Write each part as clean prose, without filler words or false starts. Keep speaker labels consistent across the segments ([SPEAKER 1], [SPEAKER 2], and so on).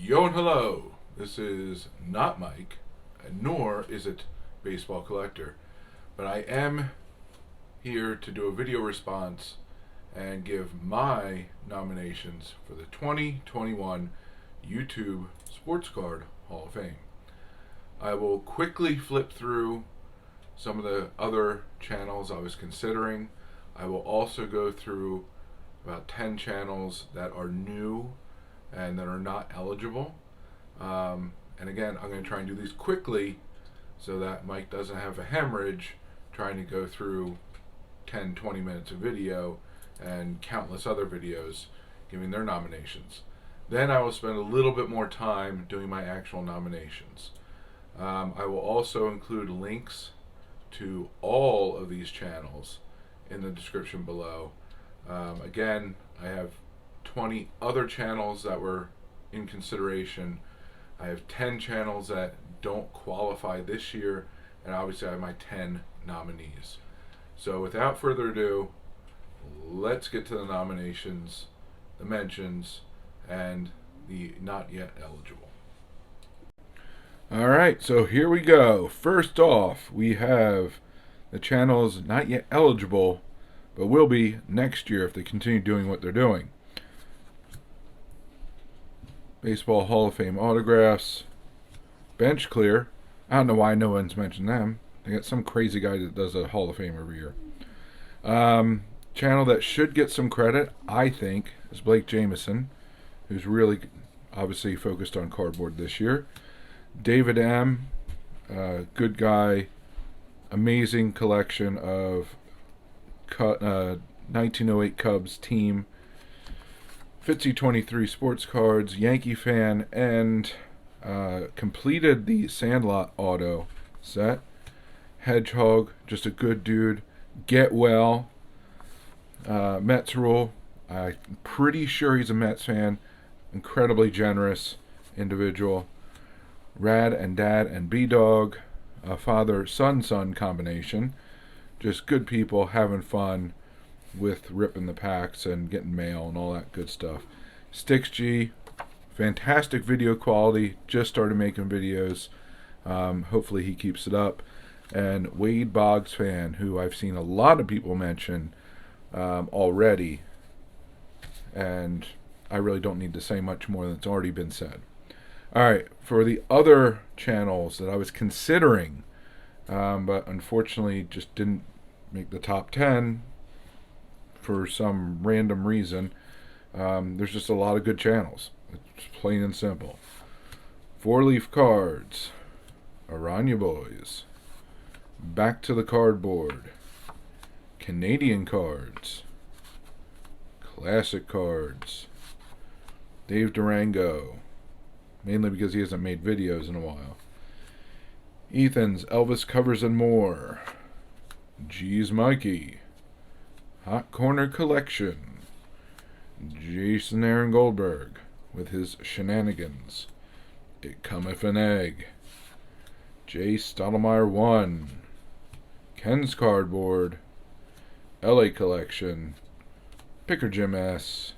[SPEAKER 1] Yo and hello, this is not Mike, and nor is it Baseball Collector, but I am here to do a video response and give my nominations for the 2021 YouTube Sports Card Hall of Fame. I will quickly flip through some of the other channels I was considering. I will also go through about 10 channels that are new and that are not eligible. And again, I'm going to try and do these quickly so that Mike doesn't have a hemorrhage trying to go through 10-20 minutes of video and countless other videos giving their nominations. Then I will spend a little bit more time doing my actual nominations. I will also include links to all of these channels in the description below. Again, I have 20 other channels that were in consideration. I have 10 channels that don't qualify this year, and obviously I have my 10 nominees. So without further ado, let's get to the nominations, the mentions, and the not yet eligible. Alright, so here we go. First off, we have the channels not yet eligible, but will be next year if they continue doing what they're doing. Baseball Hall of Fame autographs, bench clear. I don't know why no one's mentioned them. They got some crazy guy that does a Hall of Fame every year. Channel that should get some credit, I think, is Blake Jamieson, who's really obviously focused on cardboard this year. David M, good guy, amazing collection of 1908 Cubs team, Fitzy 23 sports cards, Yankee fan, and completed the Sandlot auto set. Hedgehog, just a good dude. Get well. Mets rule. I'm pretty sure he's a Mets fan. Incredibly generous individual. Rad and Dad and B-Dog, a father-son-son combination. Just good people having fun with ripping the packs and getting mail and all that good stuff. Sticks G, fantastic video quality, just started making videos. Hopefully he keeps it up. And Wade Boggs fan, who I've seen a lot of people mention already, and I really don't need to say much more than it's already been said. Alright, for the other channels that I was considering, but unfortunately just didn't make the top 10 for some random reason, there's just a lot of good channels. It's plain and simple. 4-Leaf Cards, Arana Boys, Back to the Cardboard, Canadian Cards, Classic Cards, Dave Durango, mainly because he hasn't made videos in a while. Ethan's Elvis Covers and More, GeezMikey, Hot Corner Collection, Jason Aaron Goldberg with his shenanigans, It Cometh an Egg, Jay Stottlemyre 1, KensCardboard, LA Collection, PickerJimS,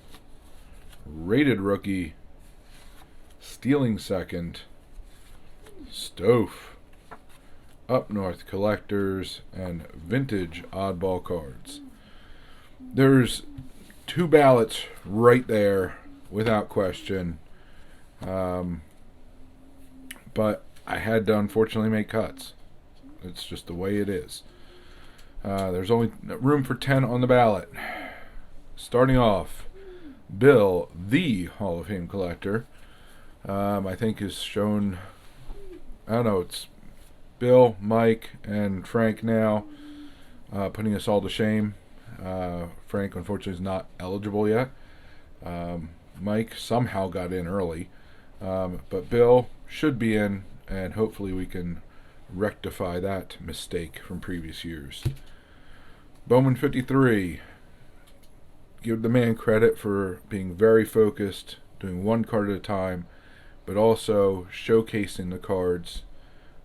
[SPEAKER 1] Rated Rookie, Stealing Second, Stof, Up North Collectors, and Vintage Oddball Cards. There's 2 ballots right there without question, but I had to unfortunately make cuts. It's just the way it is. There's only room for 10 on the ballot. Starting off, Bill, the Hall of Fame collector, I think is shown, I don't know, it's Bill, Mike, and Frank now, putting us all to shame. Frank unfortunately is not eligible yet. Mike somehow got in early, but Bill should be in, and hopefully we can rectify that mistake from previous years. Bowman 53, give the man credit for being very focused, doing one card at a time, but also showcasing the cards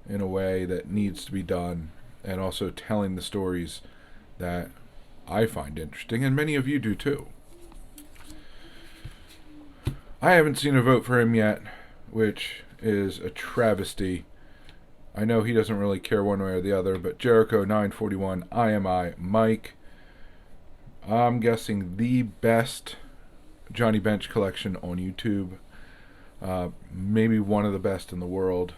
[SPEAKER 1] in a way that needs to be done, and also telling the stories that I find interesting, and many of you do too. I haven't seen a vote for him yet, which is a travesty. I know he doesn't really care one way or the other, but Jericho 941 IMI Mike, I'm guessing the best Johnny Bench collection on YouTube. Maybe one of the best in the world.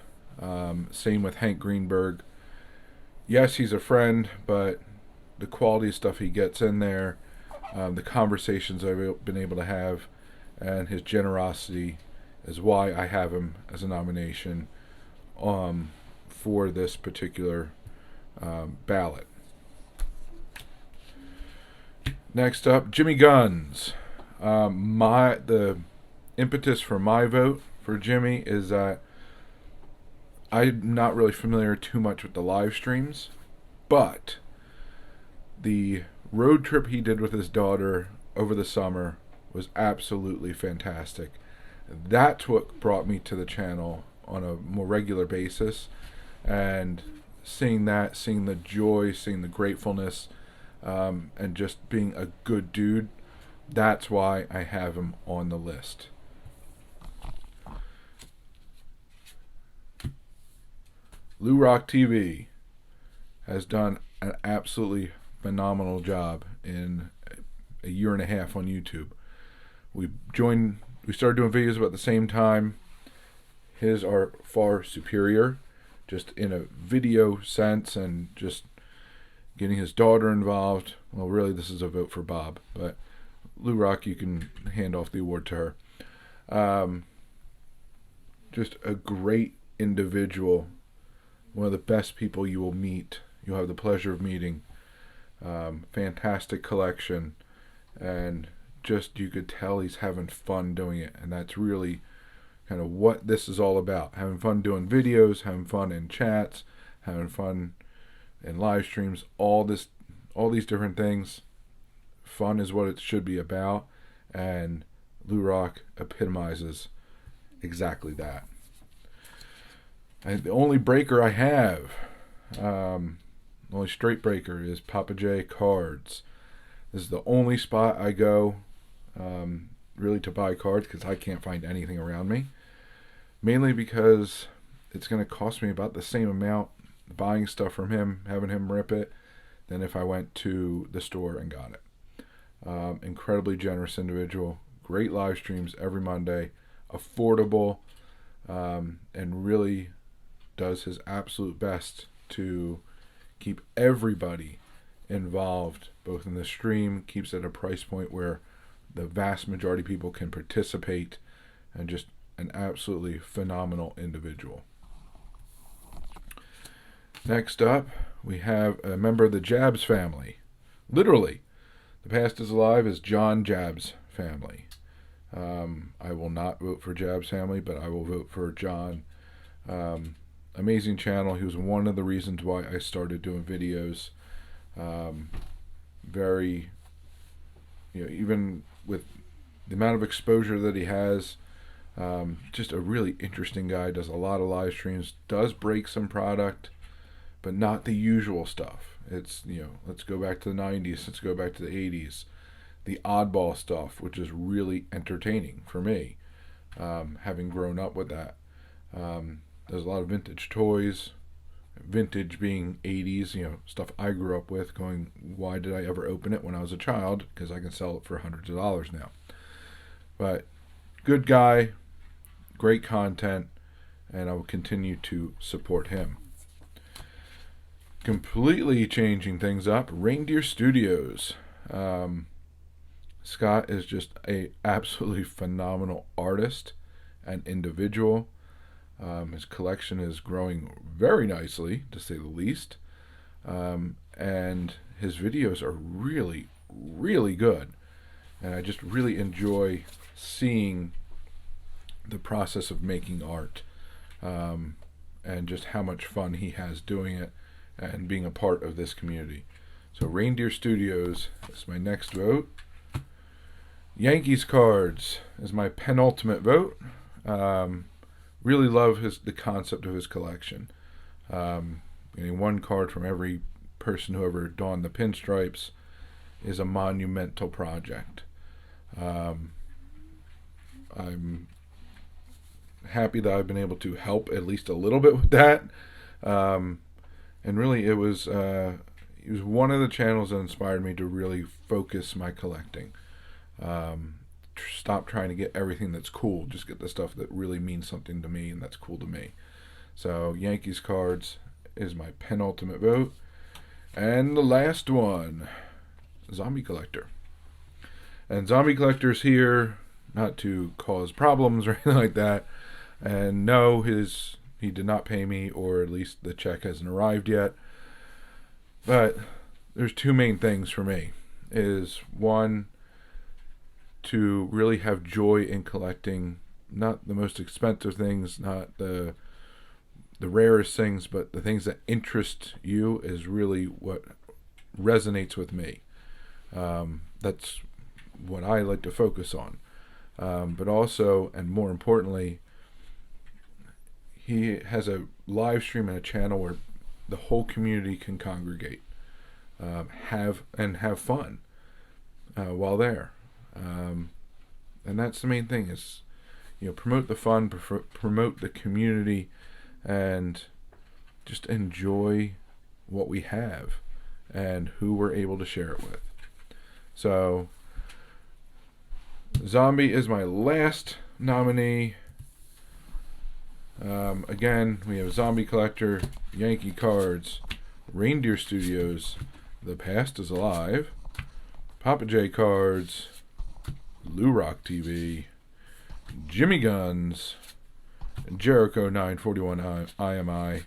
[SPEAKER 1] Same with Hank Greenberg. Yes, he's a friend, but the quality of stuff he gets in there, the conversations I've been able to have, and his generosity is why I have him as a nomination for this particular ballot. Next up, Jimmy Gunz. The impetus for my vote for Jimmy is that I'm not really familiar too much with the live streams, but the road trip he did with his daughter over the summer was absolutely fantastic. That's what brought me to the channel on a more regular basis, and seeing that, seeing the joy, seeing the gratefulness, and just being a good dude, that's why I have him on the list. LouRok TV has done an absolutely phenomenal job in a year and a half on YouTube. We started doing videos about the same time. His are far superior, just in a video sense, and just getting his daughter involved. Well, really, this is a vote for Bob, but LouRok, you can hand off the award to her. Just a great individual, one of the best people you will meet. You'll have the pleasure of meeting. Fantastic collection, and just you could tell he's having fun doing it, and that's really kind of what this is all about. Having fun doing videos, having fun in chats, having fun in live streams, all these different things. Fun is what it should be about, and LouRok epitomizes exactly that. And the only breaker I have, the only straight breaker, is PapaJay Cards. This is the only spot I go really to buy cards, because I can't find anything around me. Mainly because it's going to cost me about the same amount buying stuff from him, having him rip it, than if I went to the store and got it. Incredibly generous individual. Great live streams every Monday. Affordable. And really does his absolute best to keep everybody involved, both in the stream, keeps it at a price point where the vast majority of people can participate, and just an absolutely phenomenal individual. Next up, we have a member of the Jabs family. Literally, the past is alive is John Jabs' family. I will not vote for Jabs' family, but I will vote for John. Amazing channel. He was one of the reasons why I started doing videos. Very, even with the amount of exposure that he has, just a really interesting guy. Does a lot of live streams, does break some product, but not the usual stuff. It's, let's go back to the 90s, let's go back to the 80s. The oddball stuff, which is really entertaining for me, having grown up with that. There's a lot of vintage toys, vintage being 80s, stuff I grew up with, going, why did I ever open it when I was a child? Because I can sell it for hundreds of dollars now. But good guy, great content, and I will continue to support him. Completely changing things up, Reindeer Studios. Scott is just a absolutely phenomenal artist and individual. His collection is growing very nicely, to say the least. And his videos are really, really good. And I just really enjoy seeing the process of making art, and just how much fun he has doing it and being a part of this community. So Reindeer Studios is my next vote. Yankees Cards is my penultimate vote. Really love the concept of his collection. Getting one card from every person who ever donned the pinstripes is a monumental project. I'm happy that I've been able to help at least a little bit with that. And really, it was one of the channels that inspired me to really focus my collecting. Stop trying to get everything that's cool. Just get the stuff that really means something to me and that's cool to me. So Yankees Cards is my penultimate vote. And the last one, Zombie Collector. And Zombie Collector's here not to cause problems or anything like that. And no, he did not pay me, or at least the check hasn't arrived yet. But there's two main things for me. Is one, to really have joy in collecting, not the most expensive things, not the rarest things, but the things that interest you is really what resonates with me. That's what I like to focus on. But also, and more importantly, he has a live stream and a channel where the whole community can congregate, have fun while there. And that's the main thing, is, promote the fun, promote the community, and just enjoy what we have and who we're able to share it with. So Zombie is my last nominee. Again, we have Zombie Collector, Yankee Cards, Reindeer Studios, The Past is Alive, PapaJay Cards, LouRok TV, Jimmy Gunz, Jericho 941 IMI,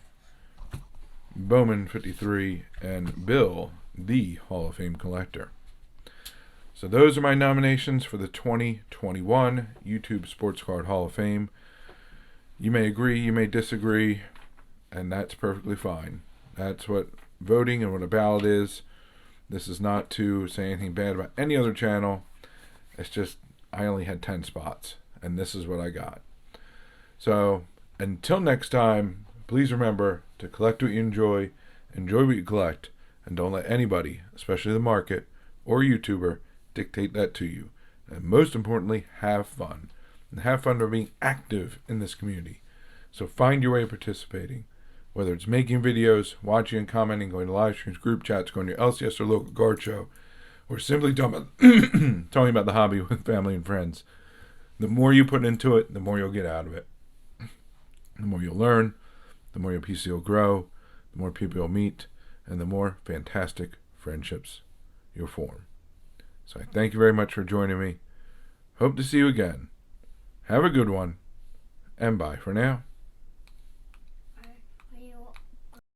[SPEAKER 1] Bowman 53, and Bill, the Hall of Fame Collector. So those are my nominations for the 2021 YouTube Sports Card Hall of Fame. You may agree, you may disagree, and that's perfectly fine. That's what voting and what a ballot is. This is not to say anything bad about any other channel. It's just I only had 10 spots, and this is what I got. So until next time, please remember to collect what you enjoy what you collect, and don't let anybody, especially the market or YouTuber, dictate that to you. And most importantly, have fun. And have fun by being active in this community. So find your way of participating. Whether it's making videos, watching and commenting, going to live streams, group chats, going to your LCS or local card show, or simply talking about the hobby with family and friends. The more you put into it, the more you'll get out of it. The more you'll learn, the more your PC will grow, the more people you'll meet, and the more fantastic friendships you'll form. So I thank you very much for joining me. Hope to see you again. Have a good one, and bye for now.